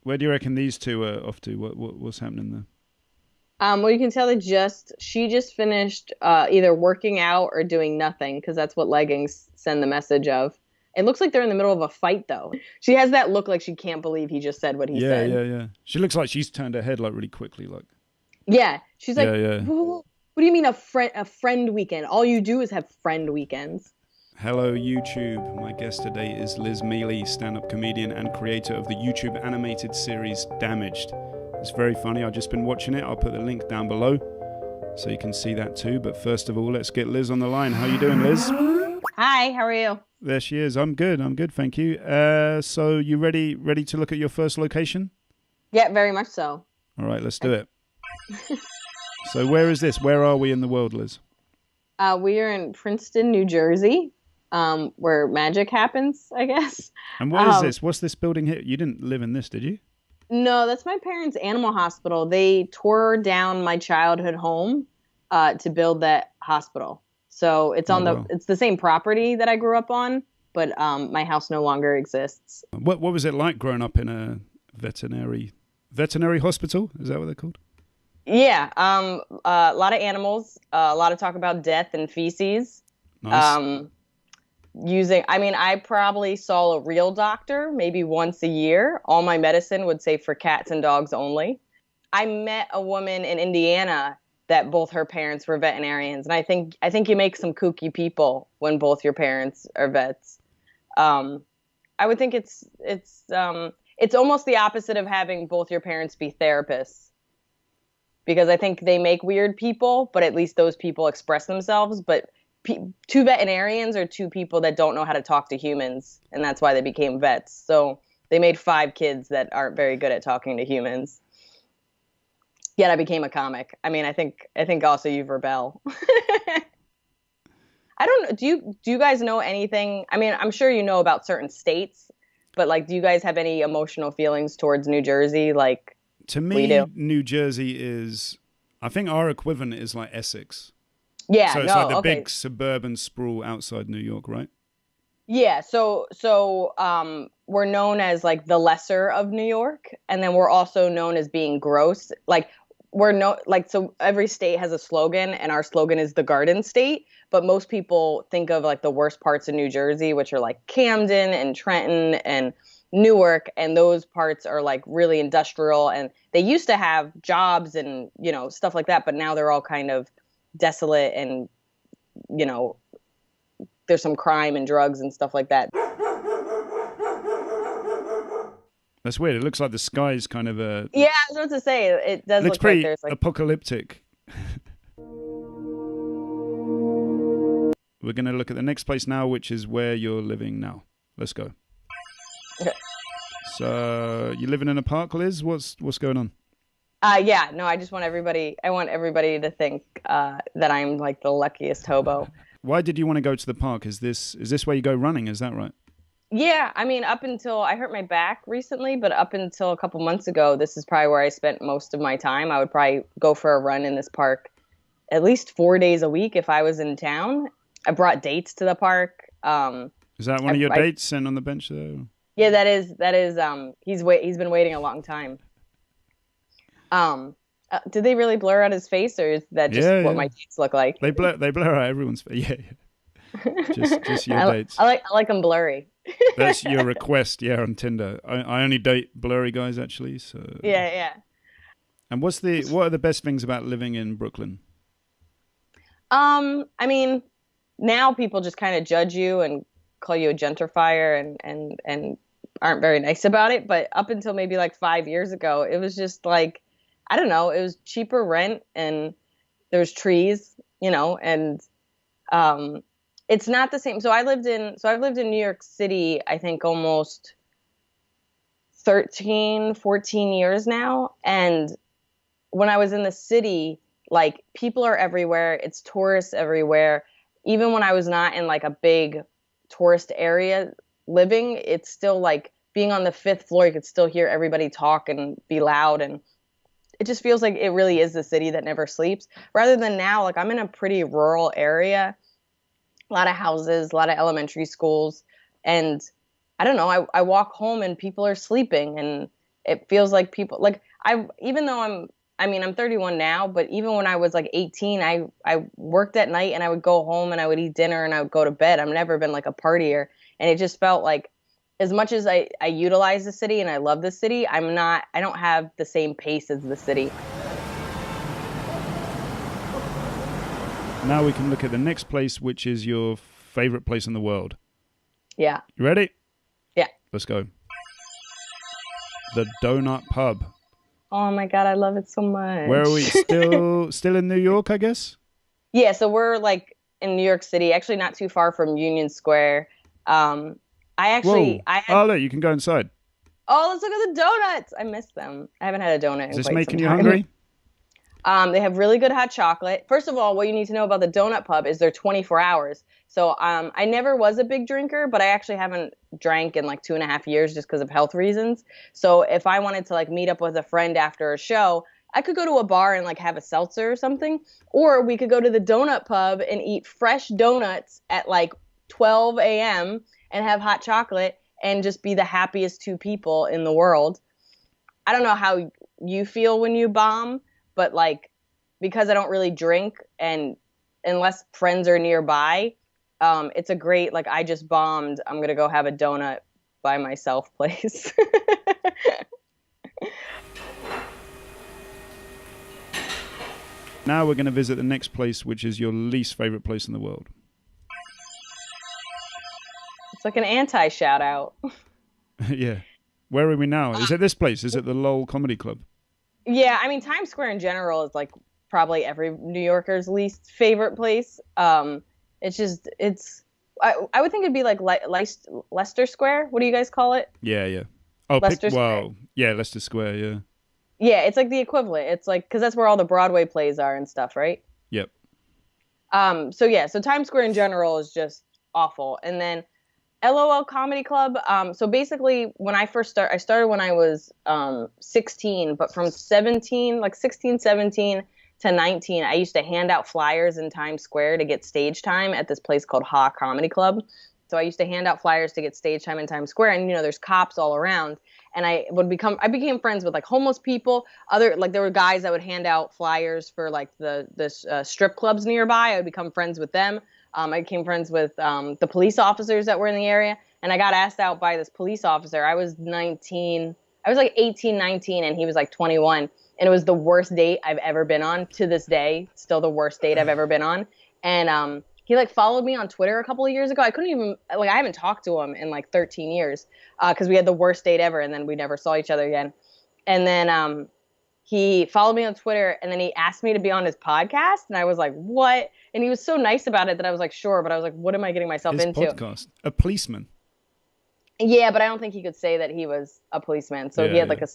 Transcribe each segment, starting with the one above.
Where do you reckon these two are off to? What's happening there? Well, you can tell she just finished either working out or doing nothing because that's what leggings send the message of. It looks like they're in the middle of a fight though. She has that look like she can't believe he just said what he Yeah, said. yeah, yeah. She looks like she's turned her head like really quickly. Like, Yeah, she's yeah, like, yeah. what do you mean a friend weekend? All you do is have friend weekends. Hello, YouTube. My guest today is Liz Miele, stand-up comedian and creator of the YouTube animated series Damaged. It's very funny. I've just been watching it. I'll put the link down below so you can see that too. But first of all, let's get Liz on the line. How you doing, Liz? Hi, how are you? There she is. I'm good. Thank you. So you ready to look at your first location? Yeah, very much so. All right, let's do it. So where is this? Where are we in the world, Liz? We are in Princeton, New Jersey, where magic happens, I guess. And what is this? What's this building here? You didn't live in this, did you? No, that's my parents' animal hospital. They tore down my childhood home to build that hospital. So it's it's the same property that I grew up on, but my house no longer exists. What was it like growing up in a veterinary hospital? Is that what they're called? Yeah, a lot of animals, a lot of talk about death and feces. Nice. I probably saw a real doctor maybe once a year. All my medicine would say for cats and dogs only. I met a woman in Indiana that both her parents were veterinarians, and I think you make some kooky people when both your parents are vets. I would think it's almost the opposite of having both your parents be therapists, because I think they make weird people, but at least those people express themselves. But two veterinarians are two people that don't know how to talk to humans, and that's why they became vets. So they made 5 kids that aren't very good at talking to humans. Yet I became a comic. I mean, I think also you rebel. I don't know. Do you guys know anything? I mean, I'm sure you know about certain states, but like, do you guys have any emotional feelings towards New Jersey? Like, to we me, do. New Jersey is, I think our equivalent is like Essex. Yeah, So it's like the big suburban sprawl outside New York, right? Yeah, so we're known as like the lesser of New York, and then we're also known as being gross. Like so every state has a slogan, and our slogan is the Garden State, but most people think of like the worst parts of New Jersey, which are like Camden and Trenton and Newark, and those parts are like really industrial, and they used to have jobs and, stuff like that, but now they're all kind of desolate, and there's some crime and drugs and stuff like that. That's weird. It looks like the sky's kind of Yeah, I was about to say, it does looks look pretty like there's like apocalyptic. We're going to look at the next place now, which is where you're living now. Let's go. Okay. So you living in a park, Liz? What's going on? Yeah, no, I want everybody to think that I'm like the luckiest hobo. Why did you want to go to the park? Is this where you go running? Is that right? Yeah, I mean, up until I hurt my back recently, but up until a couple months ago, this is probably where I spent most of my time. I would probably go for a run in this park at least 4 days a week if I was in town. I brought dates to the park. Is that one of your dates sitting on the bench there? Yeah, that is. He's been waiting a long time. Did they really blur out his face, or is that just what my dates look like? They blur out everyone's face. Yeah. Just your dates. I like them blurry. That's your request, on Tinder. I only date blurry guys, actually. So yeah. And what are the best things about living in Brooklyn? I mean, now people just kind of judge you and call you a gentrifier and aren't very nice about it. But up until maybe like 5 years ago, it was just like, I don't know, it was cheaper rent and there's trees, and it's not the same. So I've lived in New York City, I think almost 13, 14 years now. And when I was in the city, like, people are everywhere. It's tourists everywhere. Even when I was not in like a big tourist area living, it's still like being on the 5th floor, you could still hear everybody talk and be loud. And it just feels like it really is the city that never sleeps, rather than now, like, I'm in a pretty rural area, a lot of houses, a lot of elementary schools. And I don't know, I walk home and people are sleeping, and It feels like people like even though I'm 31 now, but even when I was like 18, I worked at night and I would go home and I would eat dinner and I would go to bed. I've never been like a partier. And it just felt like as much as I utilize the city and I love the city, I don't have the same pace as the city. Now we can look at the next place, which is your favorite place in the world. Yeah. You ready? Yeah. Let's go. The Donut Pub. Oh my God, I love it so much. Where are we? Still in New York, I guess? Yeah, so we're like in New York City, actually not too far from Union Square. Look, you can go inside. Oh, let's look at the donuts. I miss them. I haven't had a donut in quite some time. Is this making you hungry? They have really good hot chocolate. First of all, what you need to know about the Donut Pub is they're 24 hours. So I never was a big drinker, but I actually haven't drank in like 2.5 years just because of health reasons. So if I wanted to like meet up with a friend after a show, I could go to a bar and like have a seltzer or something. Or we could go to the Donut Pub and eat fresh donuts at like 12 a.m. and have hot chocolate and just be the happiest two people in the world. I don't know how you feel when you bomb, but like because I don't really drink and unless friends are nearby, it's a great, like, I just bombed, I'm going to go have a donut by myself place. Now we're going to visit the next place, which is your least favorite place in the world. It's like an anti-shout out. Yeah. Where are we now? Is it this place? Is it the Lowell Comedy Club? Yeah, I mean, Times Square in general is like probably every New Yorker's least favorite place. I would think it'd be like Leicester Square. What do you guys call it? Yeah. Oh, Leicester Square. Yeah, Leicester Square, yeah. Yeah, it's like the equivalent. It's like, because that's where all the Broadway plays are and stuff, right? Yep. So Times Square in general is just awful. And then LOL Comedy Club. So basically, when I first I started when I was 16, but from 16, 17 to 19, I used to hand out flyers in Times Square to get stage time at this place called Ha Comedy Club. So I used to hand out flyers to get stage time in Times Square, and there's cops all around. And I became friends with like homeless people. There were guys that would hand out flyers for like the strip clubs nearby. I would become friends with them. I became friends with the police officers that were in the area, and I got asked out by this police officer. I was 19. I was like 18, 19, and he was like 21. And it was the worst date I've ever been on to this day. Still the worst date I've ever been on. And he like followed me on Twitter a couple of years ago. I haven't talked to him in like 13 years because we had the worst date ever, and then we never saw each other again. And then he followed me on Twitter, and then he asked me to be on his podcast, and I was like, what? And he was so nice about it that I was like, sure, but I was like, what am I getting myself into? His podcast? A policeman? Yeah, but I don't think he could say that he was a policeman, so he had like a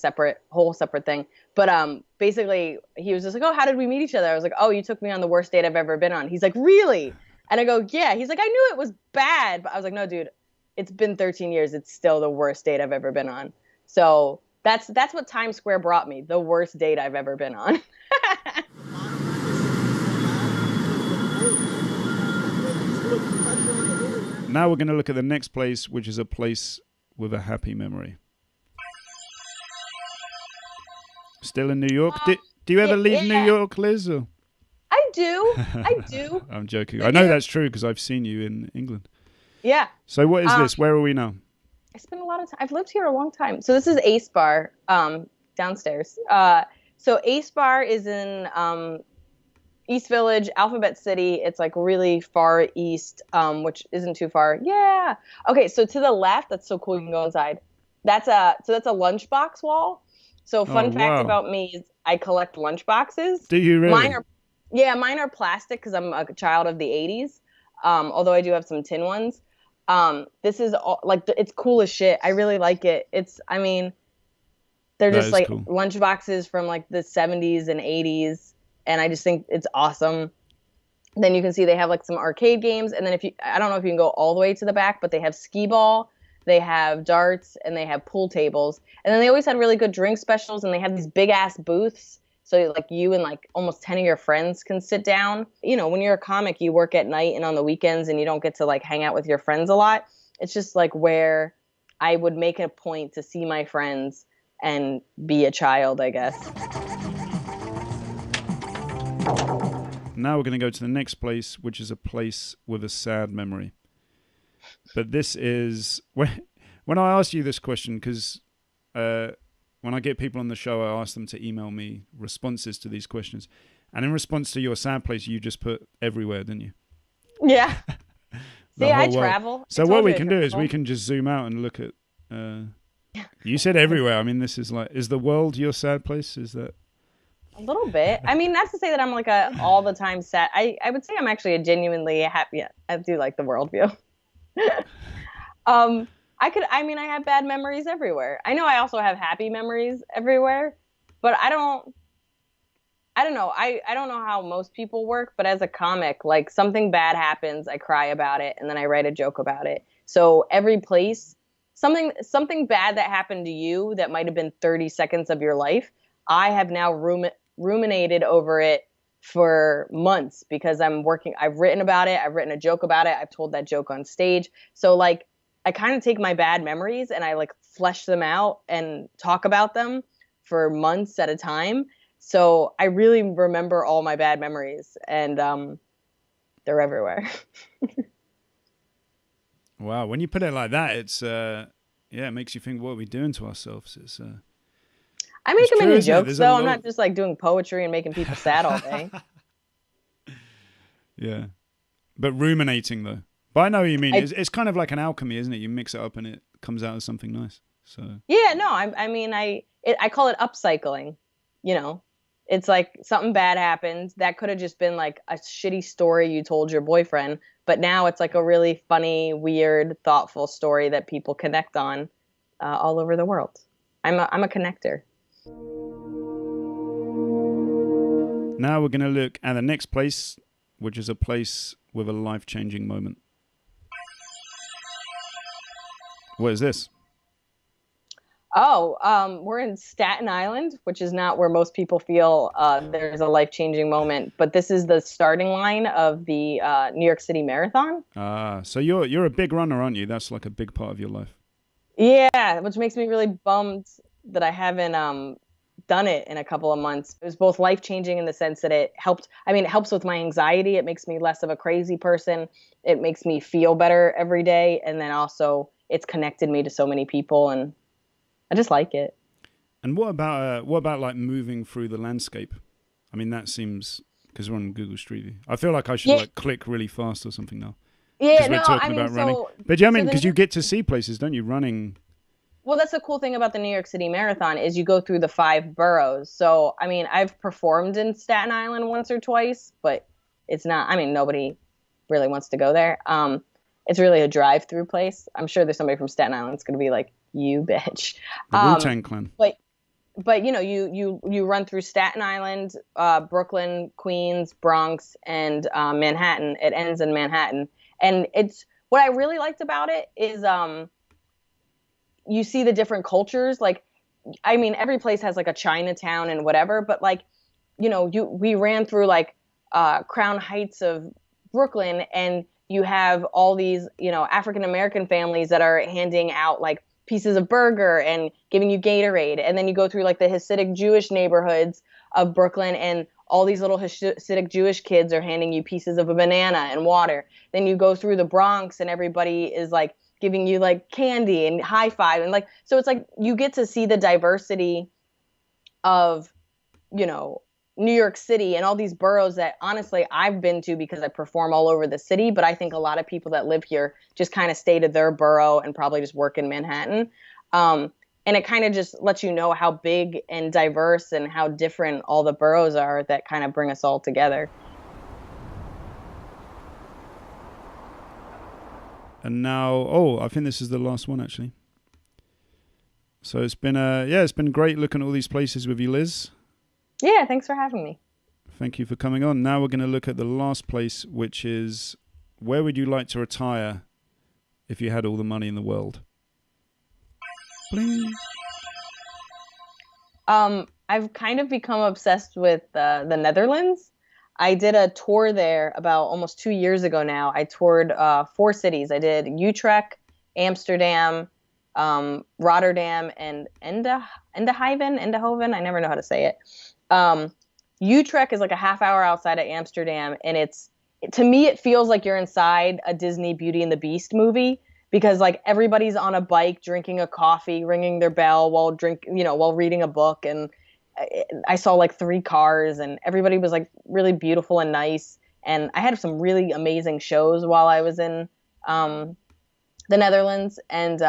whole separate thing. But basically, he was just like, oh, how did we meet each other? I was like, oh, you took me on the worst date I've ever been on. He's like, really? And I go, yeah. He's like, I knew it was bad, but I was like, no, dude, it's been 13 years. It's still the worst date I've ever been on. So that's what Times Square brought me, the worst date I've ever been on. Now we're going to look at the next place, which is a place with a happy memory. Still in New York? Do you ever leave New York, Liz? Or? I do. I'm joking. I know that's true because I've seen you in England. Yeah. So what is this? Where are we now? I spent a lot of time. I've lived here a long time. So this is Ace Bar downstairs. So Ace Bar is in East Village, Alphabet City. It's like really far east, which isn't too far. Yeah. Okay, so to the left, that's so cool. You can go inside. That's a lunchbox wall. So fun fact about me is I collect lunchboxes. Do you really? Mine are plastic because I'm a child of the 80s. Although I do have some tin ones. This is it's cool as shit. I really like it. They're just like cool lunchboxes from like the 70s and 80s. And I just think it's awesome. Then you can see they have like some arcade games. And then I don't know if you can go all the way to the back, but they have skee ball, they have darts, and they have pool tables. And then they always had really good drink specials, and they have these big ass booths. So like you and like almost 10 of your friends can sit down. When you're a comic, you work at night and on the weekends, and you don't get to like hang out with your friends a lot. It's just like where I would make a point to see my friends and be a child, I guess. Now we're going to go to the next place, which is a place with a sad memory. But this is when I ask you this question, because when I get people on the show, I ask them to email me responses to these questions. And in response to your sad place, you just put everywhere, didn't you? Yeah. See, I travel. So what we can do is we can just zoom out and look at... you said everywhere. I mean, this is like... Is the world your sad place? Is that... A little bit. I mean, not to say that I'm like a all the time sad. I would say I'm actually a genuinely happy. I do like the world view. I have bad memories everywhere. I know I also have happy memories everywhere, but I don't know. I don't know how most people work, but as a comic, like something bad happens, I cry about it and then I write a joke about it. So every place, something bad that happened to you that might have been 30 seconds of your life, I have now ruminated over it for months because I've written about it. I've written a joke about it. I've told that joke on stage. So like, I kind of take my bad memories and I like flesh them out and talk about them for months at a time. So I really remember all my bad memories and they're everywhere. Wow. When you put it like that, it's, it makes you think, what are we doing to ourselves? It's, I make them into jokes, though. I'm not just like doing poetry and making people sad all day. Yeah. But ruminating, though. But I know what you mean. It's kind of like an alchemy, isn't it? You mix it up and it comes out as something nice. So yeah, no, I call it upcycling. You know, it's like something bad happened. That could have just been like a shitty story you told your boyfriend. But now it's like a really funny, weird, thoughtful story that people connect on all over the world. I'm a connector. Now we're going to look at the next place, which is a place with a life-changing moment. What is this? Oh, we're in Staten Island, which is not where most people feel there's a life-changing moment. But this is the starting line of the New York City Marathon. So you're a big runner, aren't you? That's like a big part of your life. Yeah, which makes me really bummed that I haven't done it in a couple of months. It was both life-changing in the sense that it helped. I mean, it helps with my anxiety. It makes me less of a crazy person. It makes me feel better every day. And then also it's connected me to so many people and I just like it. And what about like moving through the landscape? I mean, that seems, because we're on Google Street View. I feel like I should like click really fast or something now. Yeah, no, I mean, running. But yeah, I mean, because you get to see places, don't you, running? Well, that's the cool thing about the New York City Marathon is you go through the 5 boroughs. So, I mean, I've performed in Staten Island once or twice, but it's not, I mean, nobody really wants to go there. It's really a drive-through place. I'm sure there's somebody from Staten Island that's going to be like, you bitch. The Wu-Tang Clan. But you know, you run through Staten Island, Brooklyn, Queens, Bronx, and Manhattan. It ends in Manhattan. And it's, what I really liked about it is, you see the different cultures. Like, I mean, every place has like a Chinatown and whatever, but like, you know, we ran through like Crown Heights of Brooklyn, and you have all these, you know, African-American families that are handing out like pieces of burger and giving you Gatorade. And then you go through like the Hasidic Jewish neighborhoods of Brooklyn, and all these little Hasidic Jewish kids are handing you pieces of a banana and water. Then you go through the Bronx and everybody is like giving you like candy and high five. And like, so it's like you get to see the diversity of, you know, New York City and all these boroughs that honestly I've been to because I perform all over the city. But I think a lot of people that live here just kind of stay to their borough and probably just work in Manhattan. And it kind of just lets you know how big and diverse and how different all the boroughs are that kind of bring us all together. And now, I think this is the last one actually. So it's been it's been great looking at all these places with you, Liz. Yeah, thanks for having me. Thank you for coming on. Now we're going to look at the last place, which is, where would you like to retire if you had all the money in the world? Bling. I've kind of become obsessed with the Netherlands. I did a tour there about almost 2 years ago now. I toured 4 cities. I did Utrecht, Amsterdam, Rotterdam and Eindhoven. I never know how to say it. Utrecht is like a half hour outside of Amsterdam, and to me it feels like you're inside a Disney Beauty and the Beast movie, because like everybody's on a bike drinking a coffee, ringing their bell while reading a book, and I saw like 3 cars, and everybody was like really beautiful and nice, and I had some really amazing shows while I was in the Netherlands. And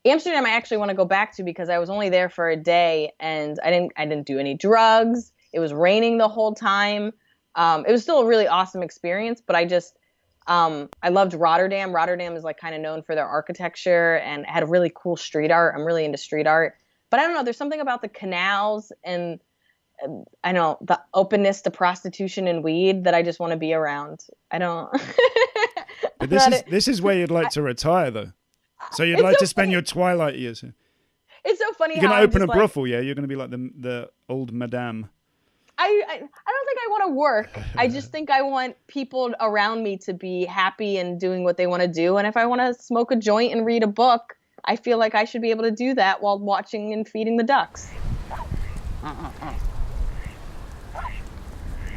Amsterdam I actually want to go back to because I was only there for a day, and I didn't do any drugs. It was raining the whole time. It was still a really awesome experience, but I loved Rotterdam. Rotterdam is like kind of known for their architecture and had really cool street art. I'm really into street art, but I don't know. There's something about the canals and I know the openness to prostitution and weed that I just want to be around. I don't. But this is where you'd like to retire, though. So you'd like to spend your twilight years here. It's so funny. You're going to open a brothel, yeah? You're going to be like the old madame. I don't think I want to work. I just think I want people around me to be happy and doing what they want to do. And if I want to smoke a joint and read a book, I feel like I should be able to do that while watching and feeding the ducks.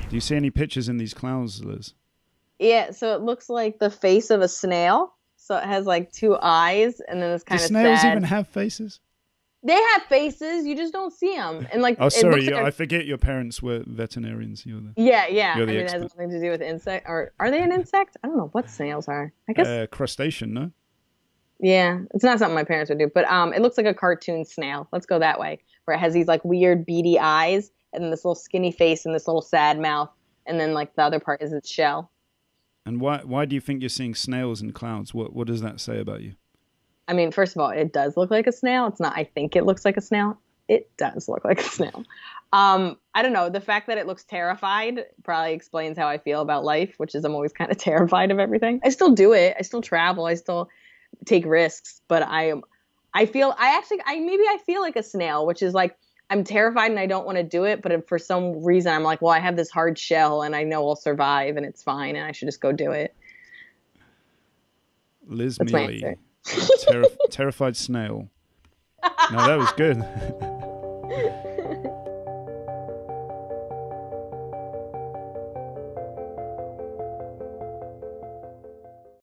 Do you see any pictures in these clouds, Liz? Yeah, so it looks like the face of a snail. So it has like 2 eyes, and then it's kind of sad. Do snails even have faces? They have faces, you just don't see them. And like, oh, sorry, I forget your parents were veterinarians. Yeah. It has nothing to do with insect. Or are they an insect? I don't know what snails are. I guess crustacean, no? Yeah, it's not something my parents would do. But it looks like a cartoon snail. Let's go that way, where it has these like weird beady eyes, and then this little skinny face, and this little sad mouth, and then like the other part is its shell. And why do you think you're seeing snails in clouds? What does that say about you? I mean, first of all, it does look like a snail. It's not, I think it looks like a snail. It does look like a snail. I don't know. The fact that it looks terrified probably explains how I feel about life, which is I'm always kind of terrified of everything. I still do it. I still travel. I still take risks. But I feel like a snail, which is like I'm terrified and I don't want to do it. But for some reason, I'm like, well, I have this hard shell and I know I'll survive and it's fine. And I should just go do it. Liz Miele. Terrified snail. No, that was good.